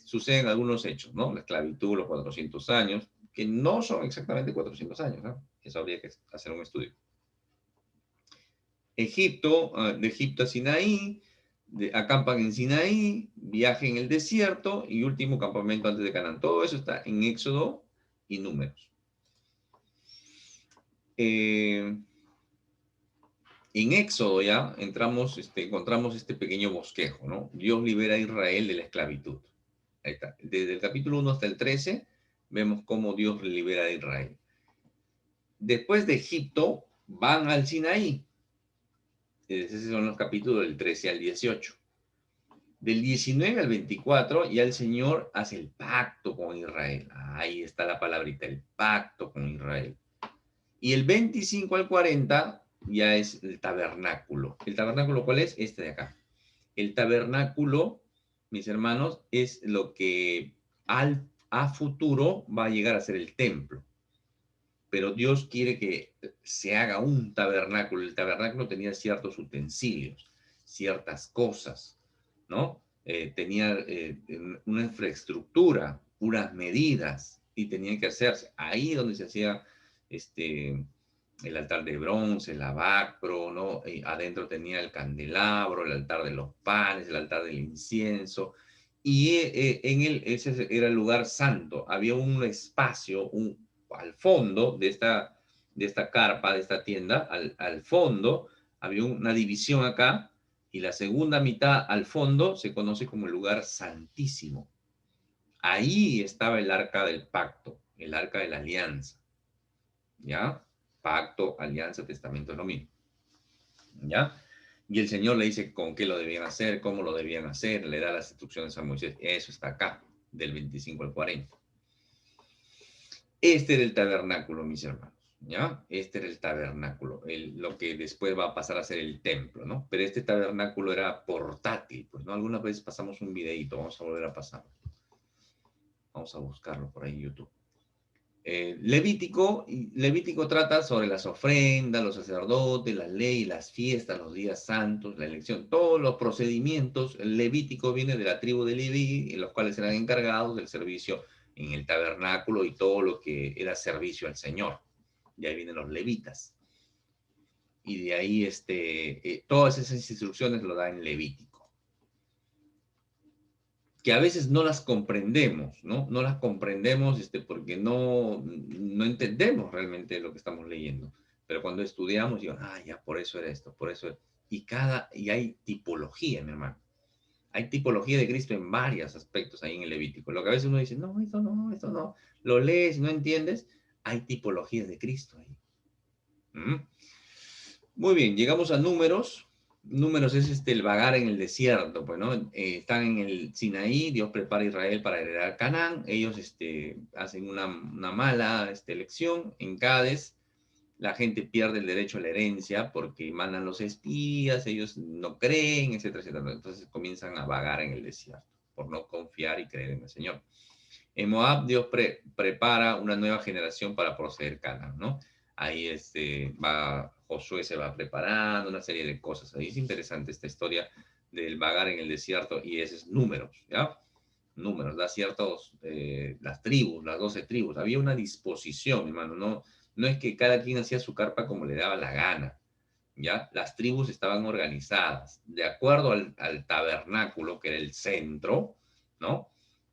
suceden algunos hechos, ¿no? La esclavitud, los 400 años, que no son exactamente 400 años, ¿no? Eso habría que hacer un estudio. Egipto, de Egipto a Sinaí, acampan en Sinaí, viaje en el desierto y último campamento antes de Canaán. Todo eso está en Éxodo y Números. En Éxodo ya encontramos este pequeño bosquejo, ¿no? Dios libera a Israel de la esclavitud. Ahí está. Desde el capítulo 1 hasta el 13 vemos cómo Dios libera a Israel. Después de Egipto van al Sinaí. Esos son los capítulos del 13 al 18. Del 19 al 24 ya el Señor hace el pacto con Israel. Ahí está la palabrita, el pacto con Israel. Y el 25 al 40 ya es el tabernáculo. ¿El tabernáculo cuál es? Este de acá. El tabernáculo, mis hermanos, es lo que a futuro va a llegar a ser el templo. Pero Dios quiere que se haga un tabernáculo. El tabernáculo tenía ciertos utensilios, ciertas cosas, ¿no? Tenía una infraestructura, unas medidas, y tenían que hacerse. Ahí donde se hacía el altar de bronce, el lavacro, ¿no? Y adentro tenía el candelabro, el altar de los panes, el altar del incienso. Y ese era el lugar santo. Había un espacio, al fondo de esta carpa, de esta tienda, al fondo, había una división acá, y la segunda mitad al fondo se conoce como el lugar santísimo. Ahí estaba el arca del pacto, el arca de la alianza. ¿Ya? Pacto, alianza, testamento, es lo mismo. ¿Ya? Y el Señor le dice con qué lo debían hacer, cómo lo debían hacer, le da las instrucciones a Moisés. Eso está acá, del 25 al 40. Este era el tabernáculo, mis hermanos, ¿ya? Este era el tabernáculo, lo que después va a pasar a ser el templo, ¿no? Pero este tabernáculo era portátil, pues, ¿no? Algunas veces pasamos un videíto, vamos a volver a pasar. Vamos a buscarlo por ahí en YouTube. Levítico trata sobre las ofrendas, los sacerdotes, la ley, las fiestas, los días santos, la elección, todos los procedimientos. El Levítico viene de la tribu de Leví, en los cuales eran encargados del servicio en el tabernáculo y todo lo que era servicio al Señor. De ahí vienen los levitas. Y de ahí todas esas instrucciones lo da en Levítico. Que a veces no las comprendemos, ¿no? No las comprendemos porque no entendemos realmente lo que estamos leyendo. Pero cuando estudiamos, digo, ya, por eso era esto, por eso. Y hay tipología, mi hermano. Hay tipología de Cristo en varios aspectos ahí en el Levítico. Lo que a veces uno dice, no, esto no, esto no. Lo lees y no entiendes. Hay tipologías de Cristo ahí. ¿Mm? Muy bien, llegamos a Números. Números es el vagar en el desierto, pues, ¿no? Están en el Sinaí, Dios prepara a Israel para heredar Canaán, ellos hacen una mala elección en Cádiz, la gente pierde el derecho a la herencia porque mandan los espías, ellos no creen, etcétera, etcétera. Entonces comienzan a vagar en el desierto por no confiar y creer en el Señor. En Moab, Dios prepara una nueva generación para poseer Canaán, ¿no? Ahí Josué se va preparando, una serie de cosas. Ahí es interesante esta historia del vagar en el desierto y esos números, ¿ya? Números, las tribus, las 12 tribus. Había una disposición, hermano, no es que cada quien hacía su carpa como le daba la gana, ¿ya? Las tribus estaban organizadas de acuerdo al tabernáculo, que era el centro, ¿no?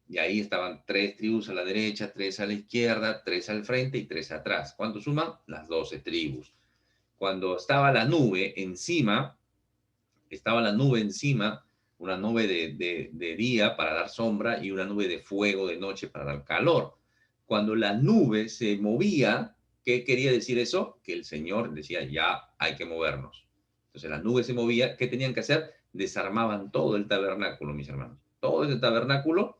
Y ahí estaban 3 tribus a la derecha, 3 a la izquierda, 3 al frente y 3 atrás. ¿Cuánto suman? Las 12 tribus. Cuando estaba la nube encima, una nube de día para dar sombra y una nube de fuego de noche para dar calor. Cuando la nube se movía, ¿qué quería decir eso? Que el Señor decía, ya hay que movernos. Entonces la nube se movía, ¿qué tenían que hacer? Desarmaban todo el tabernáculo, mis hermanos. Todo ese tabernáculo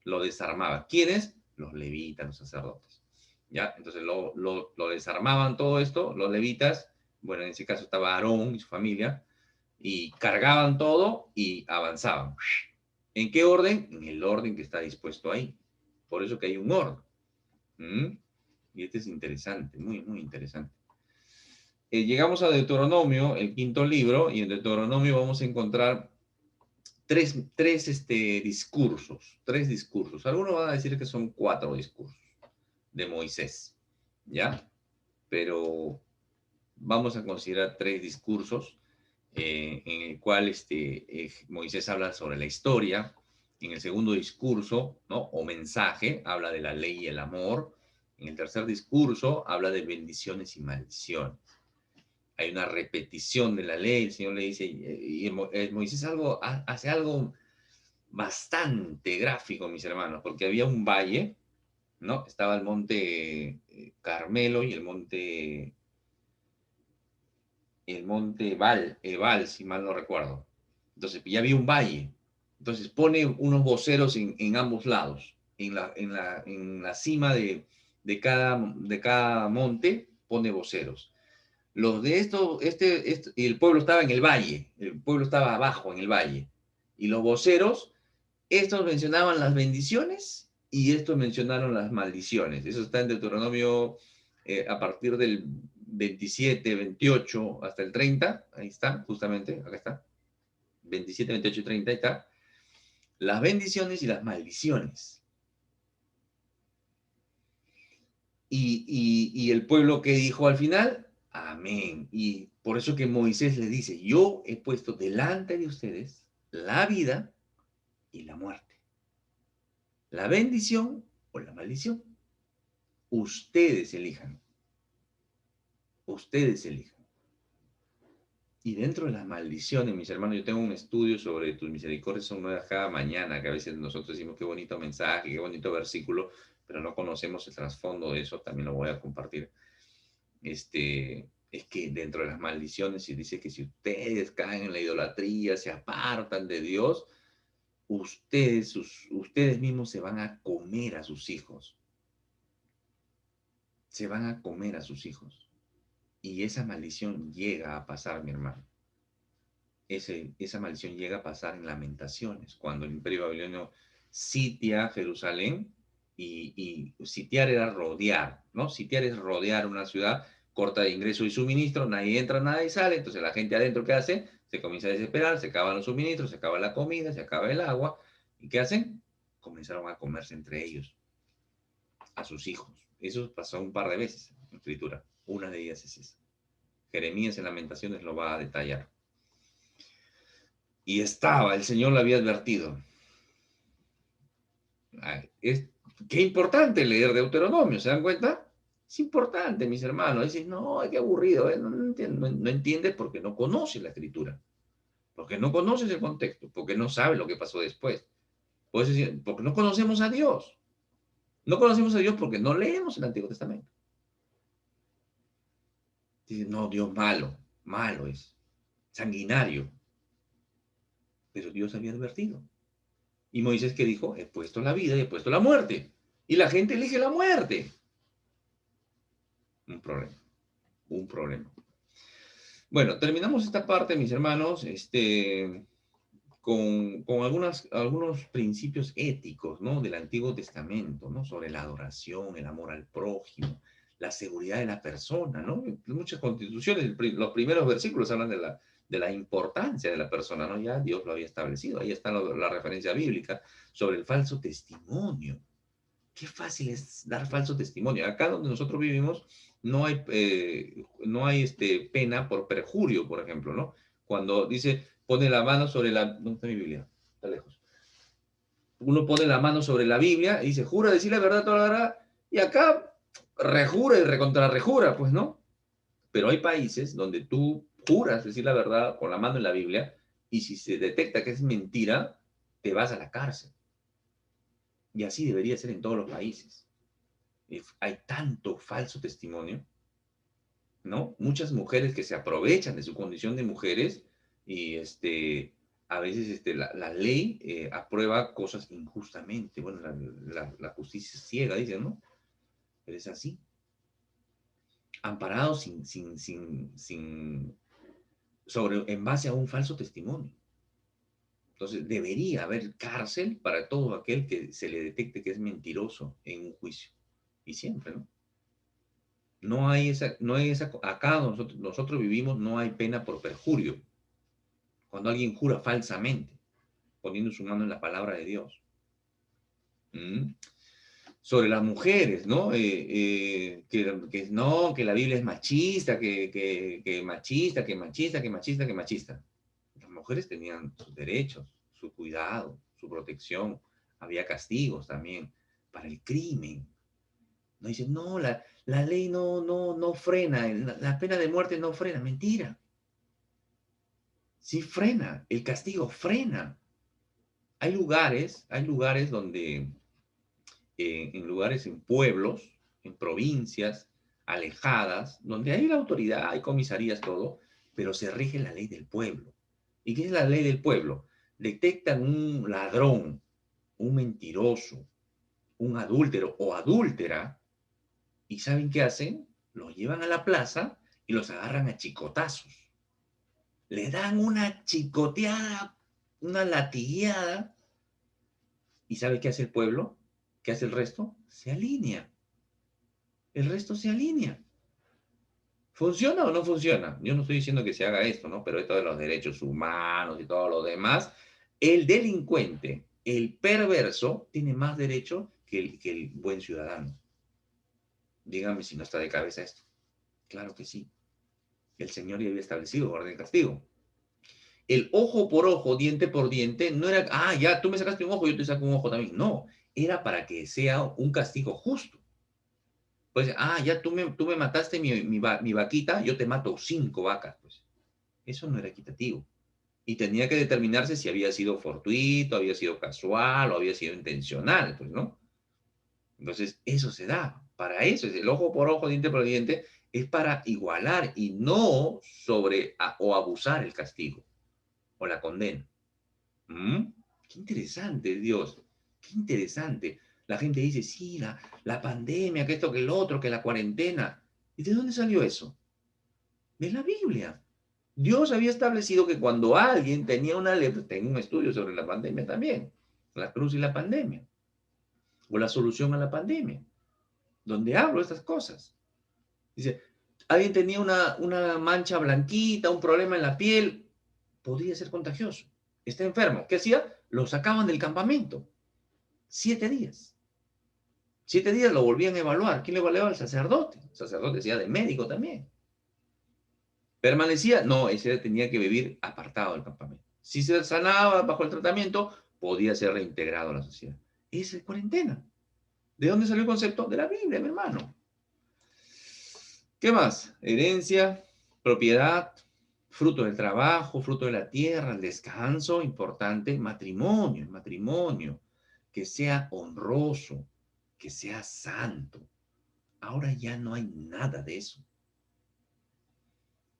lo desarmaban. ¿Quiénes? Los levitas, los sacerdotes. ¿Ya? Entonces lo desarmaban todo esto, los levitas, bueno, en ese caso estaba Aarón y su familia, y cargaban todo y avanzaban. ¿En qué orden? En el orden que está dispuesto ahí. Por eso que hay un orden. ¿Mm? Y este es interesante, muy, muy interesante. Llegamos a Deuteronomio, el quinto libro, y en Deuteronomio vamos a encontrar tres discursos. Tres discursos. Algunos van a decir que son 4 discursos de Moisés, ¿ya? Pero vamos a considerar 3 discursos en el cual Moisés habla sobre la historia. En el segundo discurso, ¿no? O mensaje, habla de la ley y el amor. En el tercer discurso, habla de bendiciones y maldiciones. Hay una repetición de la ley. El Señor le dice, y Moisés hace algo bastante gráfico, mis hermanos, porque había un valle, ¿no? Estaba el monte Carmelo y el monte Ebal, si mal no recuerdo. Entonces, ya había un valle. Entonces, pone unos voceros en ambos lados. En la cima de cada monte, pone voceros. Los de esto, y el pueblo estaba en el valle. El pueblo estaba abajo, en el valle. Y los voceros, estos mencionaban las bendiciones y estos mencionaron las maldiciones. Eso está en Deuteronomio a partir del 27, 28 hasta el 30. Ahí está, justamente, acá está. 27, 28 y 30, ahí está. Las bendiciones y las maldiciones. Y el pueblo que dijo al final, amén. Y por eso que Moisés les dice, yo he puesto delante de ustedes la vida y la muerte, la bendición o la maldición. Ustedes elijan. Ustedes elijan. Y dentro de las maldiciones, mis hermanos, yo tengo un estudio sobre tus misericordias son nuevas cada mañana, que a veces nosotros decimos qué bonito mensaje, qué bonito versículo, pero no conocemos el trasfondo de eso, también lo voy a compartir. Es que dentro de las maldiciones se dice que si ustedes caen en la idolatría, se apartan de Dios, ustedes mismos se van a comer a sus hijos. Se van a comer a sus hijos. Y esa maldición llega a pasar, mi hermano. Esa maldición llega a pasar en Lamentaciones, cuando el Imperio Babilonio sitia Jerusalén, y sitiar era rodear, ¿no? Sitiar es rodear una ciudad, corta de ingreso y suministro, nadie entra, nadie sale, entonces la gente adentro, ¿qué hace? Se comienza a desesperar, se acaban los suministros, se acaba la comida, se acaba el agua, ¿y qué hacen? Comenzaron a comerse entre ellos, a sus hijos. Eso pasó un par de veces en la Escritura, una de ellas es esa. Jeremías en Lamentaciones lo va a detallar. Y el Señor lo había advertido. Es, qué importante leer Deuteronomio, ¿se dan cuenta? Es importante, mis hermanos. Dicen, no, qué aburrido, ¿eh? No entiendes porque no conoces la escritura, porque no conoces el contexto, porque no sabes lo que pasó después. Puedes decir, porque no conocemos a Dios. No conocemos a Dios porque no leemos el Antiguo Testamento. Dicen, no, Dios malo, malo es, sanguinario. Pero Dios había advertido. Y Moisés, ¿qué dijo? He puesto la vida y he puesto la muerte. Y la gente elige la muerte. Un problema, un problema. Bueno, terminamos esta parte, mis hermanos, con algunos principios éticos, ¿no? Del Antiguo Testamento, ¿no? Sobre la adoración, el amor al prójimo, la seguridad de la persona, ¿no? Muchas constituciones, los primeros versículos hablan de la importancia de la persona, ¿no? Ya Dios lo había establecido. Ahí está la referencia bíblica sobre el falso testimonio. Qué fácil es dar falso testimonio. Acá donde nosotros vivimos no hay pena por perjurio, por ejemplo, ¿no? Cuando dice, pone la mano sobre la... ¿Dónde está mi Biblia? Está lejos. Uno pone la mano sobre la Biblia y dice, jura decir la verdad, toda la verdad, y acá rejura y recontrarrejura, pues, ¿no? Pero hay países donde tú juras decir la verdad con la mano en la Biblia, y si se detecta que es mentira, te vas a la cárcel. Y así debería ser en todos los países. Hay tanto falso testimonio, ¿no? Muchas mujeres que se aprovechan de su condición de mujeres y a veces la ley aprueba cosas injustamente. Bueno, la justicia es ciega, dicen, ¿no? Pero es así. Amparado en base a un falso testimonio. Entonces, debería haber cárcel para todo aquel que se le detecte que es mentiroso en un juicio. Y siempre, ¿no? Acá nosotros vivimos, no hay pena por perjurio. Cuando alguien jura falsamente, poniendo su mano en la palabra de Dios. ¿Mm? Sobre las mujeres, ¿no? No, que la Biblia es machista, que machista, que machista, que machista, que machista. Las mujeres tenían sus derechos, su cuidado, su protección. Había castigos también para el crimen. No dicen, no, la ley no frena, la pena de muerte no frena. Mentira. Sí frena, el castigo frena. Hay lugares donde, en pueblos, en provincias alejadas, donde hay la autoridad, hay comisarías, todo, pero se rige la ley del pueblo. ¿Y qué es la ley del pueblo? Detectan un ladrón, un mentiroso, un adúltero o adúltera, ¿y saben qué hacen? Los llevan a la plaza y los agarran a chicotazos. Le dan una chicoteada, una latigueada. ¿Y sabe qué hace el pueblo? ¿Qué hace el resto? Se alinea. El resto se alinea. ¿Funciona o no funciona? Yo no estoy diciendo que se haga esto, ¿no? Pero esto de los derechos humanos y todo lo demás, el delincuente, el perverso, tiene más derecho que el buen ciudadano. Dígame si no está de cabeza esto. Claro que sí. El Señor ya había establecido orden y castigo. El ojo por ojo, diente por diente, no era, ya, tú me sacaste un ojo, yo te saco un ojo también. No, era para que sea un castigo justo. Pues, ya tú me mataste mi vaquita, yo te mato 5 vacas, pues. Eso no era equitativo. Y tenía que determinarse si había sido fortuito, había sido casual o había sido intencional, pues, ¿no? Entonces, eso se da. Para eso es el ojo por ojo, diente por diente, es para igualar y no o abusar el castigo o la condena. ¿Mm? Qué interesante, Dios. Qué interesante. La gente dice, sí, la pandemia, que esto, que el otro, que la cuarentena. ¿Y de dónde salió eso? De la Biblia. Dios había establecido que cuando alguien tenía una lepra, tengo un estudio sobre la pandemia también, la cruz y la pandemia, o la solución a la pandemia, donde hablo de estas cosas. Dice, alguien tenía una mancha blanquita, un problema en la piel, podría ser contagioso. Está enfermo. ¿Qué hacía? Lo sacaban del campamento. 7 días. 7 días lo volvían a evaluar. ¿Quién lo evaluaba? El sacerdote. El sacerdote decía de médico también. ¿Permanecía? No, ese tenía que vivir apartado del campamento. Si se sanaba bajo el tratamiento, podía ser reintegrado a la sociedad. Esa es cuarentena. ¿De dónde salió el concepto? De la Biblia, mi hermano. ¿Qué más? Herencia, propiedad, fruto del trabajo, fruto de la tierra, el descanso, importante, matrimonio, el matrimonio, que sea honroso, que sea santo. Ahora ya no hay nada de eso.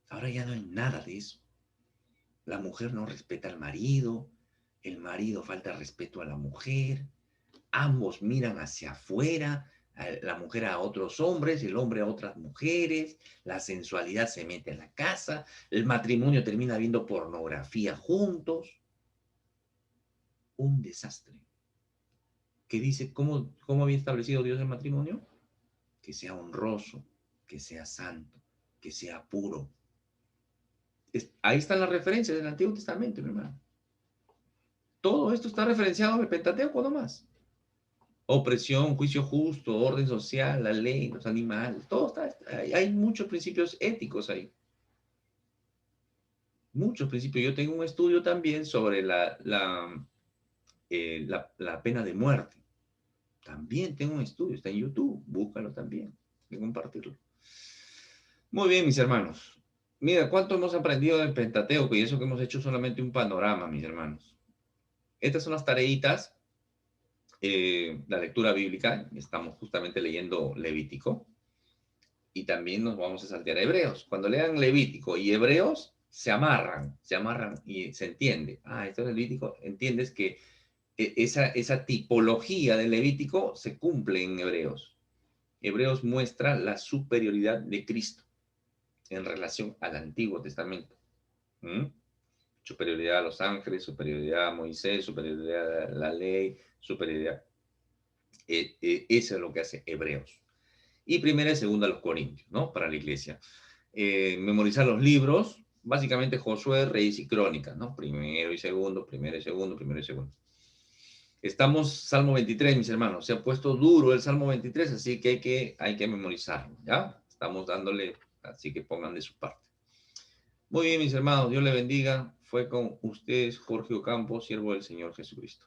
Ahora ya no hay nada de eso. La mujer no respeta al marido, el marido falta respeto a la mujer, ambos miran hacia afuera, la mujer a otros hombres, el hombre a otras mujeres, la sensualidad se mete en la casa, el matrimonio termina viendo pornografía juntos. Un desastre. ¿Qué dice? ¿Cómo había establecido Dios el matrimonio? Que sea honroso, que sea santo, que sea puro. Ahí están las referencias del Antiguo Testamento, mi hermano. Todo esto está referenciado en el Pentateuco nomás. Opresión, juicio justo, orden social, la ley, los animales, todo está, hay muchos principios éticos ahí. Muchos principios. Yo tengo un estudio también sobre la pena de muerte. También tengo un estudio, está en YouTube, búscalo también, hay que compartirlo. Muy bien, mis hermanos. Mira, cuánto hemos aprendido del Pentateuco y eso que hemos hecho solamente un panorama, mis hermanos. Estas son las tareitas, la lectura bíblica, estamos justamente leyendo Levítico y también nos vamos a saltear a Hebreos. Cuando lean Levítico y Hebreos, se amarran y se entiende. Ah, esto es Levítico, entiendes que esa tipología de Levítico se cumple en Hebreos. Hebreos muestra la superioridad de Cristo en relación al Antiguo Testamento. ¿Mm? Superioridad a los ángeles, superioridad a Moisés, superioridad a la ley, superioridad. Eso es lo que hace Hebreos. Y primera y segunda los Corintios, ¿no? Para la iglesia. Memorizar los libros, básicamente Josué, Reyes y Crónicas, ¿no? Primero y segundo, primero y segundo, primero y segundo. Estamos, Salmo 23, mis hermanos. Se ha puesto duro el Salmo 23, así que hay que memorizarlo, ¿ya? Estamos dándole, así que pongan de su parte. Muy bien, mis hermanos, Dios le bendiga. Fue con ustedes Jorge Ocampo, siervo del Señor Jesucristo.